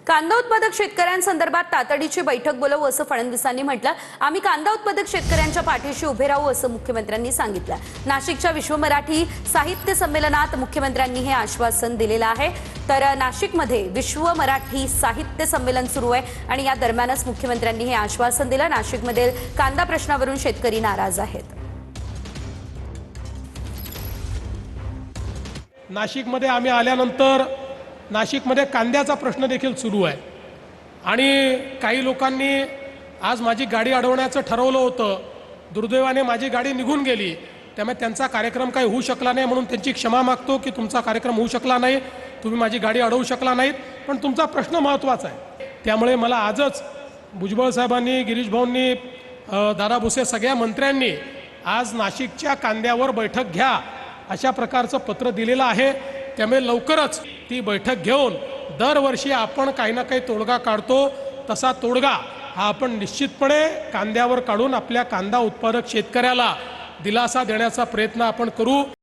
कांदा उत्पादक शेतकऱ्यांसंदर्भात तातडीची बैठक बोलवू असं फडणवीसांनी म्हटलं। आम्ही कांदा उत्पादक शेतकऱ्यांच्या पाठीशी उभे राहू असं मुख्यमंत्र्यांनी सांगितलं। नाशिकच्या विश्व मराठी साहित्य संमेलनात मुख्यमंत्र्यांनी हे आश्वासन दिलेलं आहे। तर नाशिकमध्ये विश्व मराठी साहित्य संमेलन सुरू आहे आणि या दरम्यानच मुख्यमंत्र्यांनी हे आश्वासन दिलं। नाशिकमध्ये कांदा प्रश्नावरून शेतकरी नाराज आहेत। नाशिकमध्ये आम्ही आल्यानंतर नाशिकमध्ये कांद्याचा प्रश्न देखील सुरू आहे आणि काही लोकांनी आज माझी गाडी अडवण्याचं ठरवलं होतं। दुर्दैवाने माझी गाडी निघून गेली, त्यामुळे त्यांचा कार्यक्रम काही होऊ शकला नाही, म्हणून त्यांची क्षमा मागतो की तुमचा कार्यक्रम होऊ शकला नाही, तुम्ही माझी गाडी अडवू शकला नाहीत, पण तुमचा प्रश्न महत्त्वाचा आहे। त्यामुळे मला आजच भुजबळ साहेबांनी, गिरीश भाऊंनी, दादा भुसे सगळ्या मंत्र्यांनी आज नाशिकच्या कांद्यावर बैठक घ्या अशा प्रकारचं पत्र दिलेलं आहे। त्यामुळे लवकरच ती बैठक घेऊन दरवर्षी आपण काही ना काही तोडगा काढतो, तसा तोडगा हा आपण निश्चितपणे कांद्यावर काढून आपल्या कांदा उत्पादक शेतकऱ्याला दिलासा देण्याचा प्रयत्न आपण करू।